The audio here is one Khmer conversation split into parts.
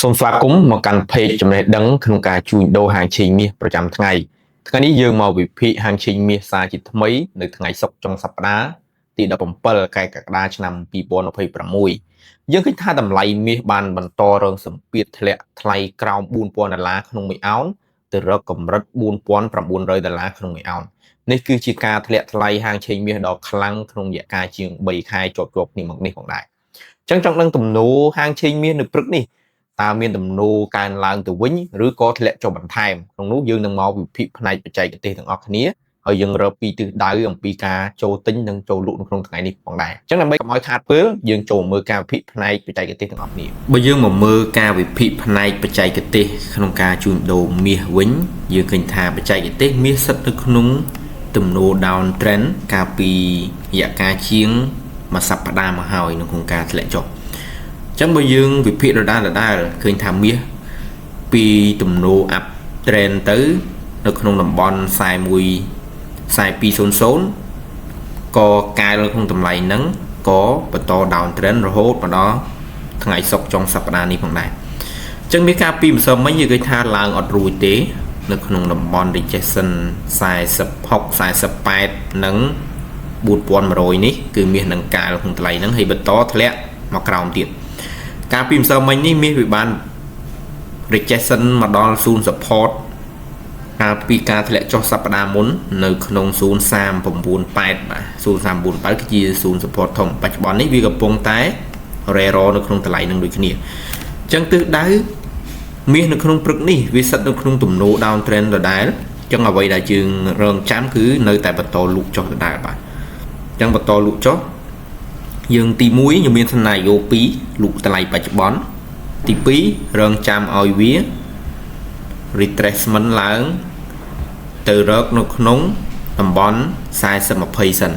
សូមស្វាគមន៍មកកាន់ page ចំណេះដឹងក្នុងការជួញដូរហាងឆេងមាសប្រចាំថ្ងៃនេះយើងមកវិភាគហាងឆេងមាសសារជាថ្មីនៅថ្ងៃសុក្រចុងសប្តាហ៍ទី17ខែកក្កដាឆ្នាំ2026យើងឃើញថាតម្លៃមាសបានបន្តរងសម្ពាធធ្លាក់ថ្លៃក្រោម$4000ក្នុង1អោនទៅរកកម្រិត$4900ក្នុង1អោននេះគឺជាការធ្លាក់ថ្លៃហាងឆេងមាសដ៏ខ្លាំងក្នុងរយៈកាលជាង3ខែជាប់ៗគ្នាមកនេះផងដែរអញ្ចឹងចង់ដឹងទំនោរហាងឆេងមាសនៅព្រឹកនេះតើមានទំនោរកើនឡើងទៅវិញឬក៏ធ្លាក់ចុះបន្ថែមក្នុងនោះយើងនឹងមកវិភាគផ្នែកបច្ចេកទេសទាំងអស់គ្នាហើយយើងរកពីទិសដៅអំពីការចូលទិញនិងចូលលក់នៅក្នុងថ្ងៃនេះផងដែរអញ្ចឹងដើម្បីកុំឲ្យខាតពេលយើងចូលមើលការវិភាគផ្នែកបច្ចេកទេសទាំងអស់គ្នាបើយើងមកមើលការវិភាគផ្នែកបច្ចេកទេសក្នុងការជួញដូរមាសវិញយើងឃើញថាបច្ចេកទេសមាសស្ថិតនៅក្នុងទំនោរ down trend កាលពីរយៈកាលជាងមួយសប្តាហ៍មកហើយនៅក្នុងការធ្លាក់ចុះចឹងបើយើងវិភាគដដែលឃើញថាមាសពីទំនោរ up trend ទៅនៅក្នុងតំបន់4200ក៏កែនៅក្នុងតម្លៃហ្នឹងក៏បន្ត down trend រហូតមកដល់ថ្ងៃសុក្រចុងសប្តាហ៍នេះផងដែរអញ្ចឹងមានការពីម្សិលមិញយើងឃើញថាឡើងអត់រួចទេនៅក្នុងតំបន់ rejection 46 48និង4100នេះគឺមាសនឹងកែនៅក្នុងតម្លៃហ្នឹងហើយបន្តធ្លាក់មកក្រោមទៀតការពីម្សិលមិញនេះមាសវាបាន rejection មកដល់ 0 support កាលពីការធ្លាក់ចុះសប្តាហ៍មុននៅក្នុង0.398បាទ0.398គឺជា 0 support ធំបច្ចុប្បន្ននេះវាកំពុងតែ rare នៅក្នុងតម្លៃនឹងដូចគ្នាអញ្ចឹងទិសដៅមាសនៅក្នុងព្រឹកនេះវាស្ថិតនៅក្នុងទំនោរ down trend ដដែលអញ្ចឹងអ្វីដែលយើងរងចាំគឺនៅតែបន្តលូកចុះដដែលបាទអញ្ចឹងបន្តលូកចុះយើងទី1យើងមានសណារីយ៉ូ2លូកតម្លៃបច្ចុប្បន្នទី2រងចាំឲ្យវា retracement ឡើងទៅរកនៅក្នុងតំបន់40-20សិន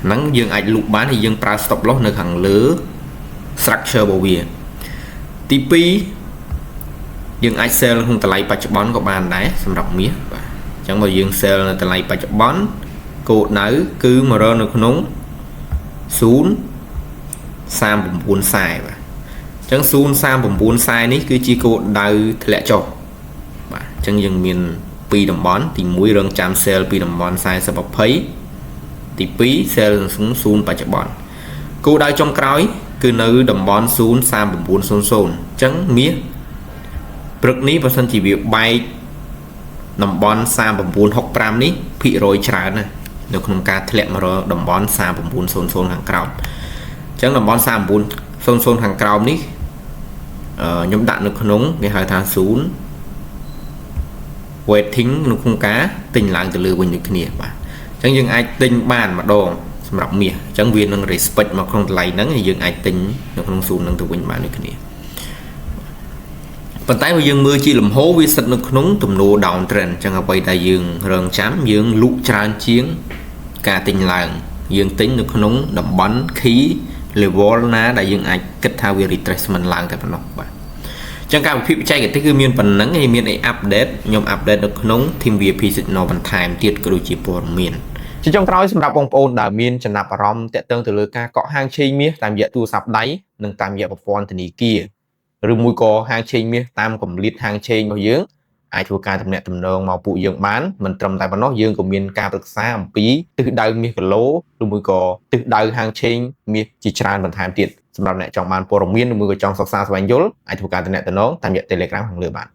ហ្នឹងយើងអាចលូកបានហើយយើងប្រើ stop loss នៅខាងលើ structure របស់វាទី2យើងអាច sell ក្នុងតម្លៃបច្ចុប្បន្នក៏បានដែរសម្រាប់មាសបាទអញ្ចឹងបើយើង sell នៅតម្លៃបច្ចុប្បន្នគោលដៅគឺមករកនៅក្នុង0.3940បាទអញ្ចឹង0.3940នេះគឺជាគោលដៅធ្លាក់ចុះបាទអញ្ចឹងយើងមាន2តំបន់ទី1រងចាំ sell ពីតំបន់40-20ទី2 sell ក្នុង0បច្ចុប្បន្នគោលដៅចុងក្រោយគឺនៅតំបន់0.3900អញ្ចឹងមាសព្រឹកនេះបើសិនជាវាបែកតំបន់3965នេះភាគរយច្រើនណានៅក្នុងការធ្លាក់មករកតំបន់3900ខាងក្រោមអញ្ចឹងតំបន់3900ខាងក្រោមនេះខ្ញុំដាក់នៅក្នុងគេហៅថា0 waiting នៅក្នុងការទិញឡើងទៅលើវិញដូចគ្នាបាទអញ្ចឹងយើងអាចទិញបានម្ដងសម្រាប់មាសអញ្ចឹងវានឹង respect មកក្នុងតម្លៃហ្នឹងហើយយើងអាចទិញនៅក្នុង0ហ្នឹងទៅវិញបានដូចគ្នាប៉ុន្តែបើយើងមើលជាលំហូរវាស្ថិតនៅក្នុងទំនោរ down trend អញ្ចឹងអ្វីដែលយើងរងចាំយើងលក់ច្រើនជាងការទិញឡើងយើងទិញនៅក្នុងតំបន់ key level ណាដែលយើងអាចគិតថាវា retracement ឡើងតែប៉ុណ្ណោះបាទអញ្ចឹងការវិភាគបច្ចេកទេសគឺមានប៉ុណ្ណឹងហើយមានអី update ខ្ញុំ update នៅក្នុង team VIP signal បន្ថែមទៀតក៏ដូចជាព័ត៌មានជាចុងក្រោយសម្រាប់បងប្អូនដែលមានចំណាប់អារម្មណ៍ទាក់ទងទៅលើការកក់ហាងឆេងមាសតាមរយៈទូរស័ព្ទដៃនិងតាមរយៈប្រព័ន្ធធនាគារឬមួយក៏ហាងឆេងមាសតាមកម្រិតហាងឆេងរបស់យើងអាចធ្វើការទំនាក់ទំនងមកពួកយើងបានមិនត្រឹមតែប៉ុណ្ណោះយើងក៏មានការប្រឹក្សាអំពីទិសដៅមាសគីឡូឬមួយក៏ទិសដៅហាងឆេងមាសជាច្រើនបន្ថែមទៀតសម្រាប់អ្នកចង់បានព័ត៌មានឬមួយក៏ចង់សិក្សាស្វែងយល់អាចធ្វើការទំនាក់ទំនងតាមរយៈ Telegram ខាងលើបាន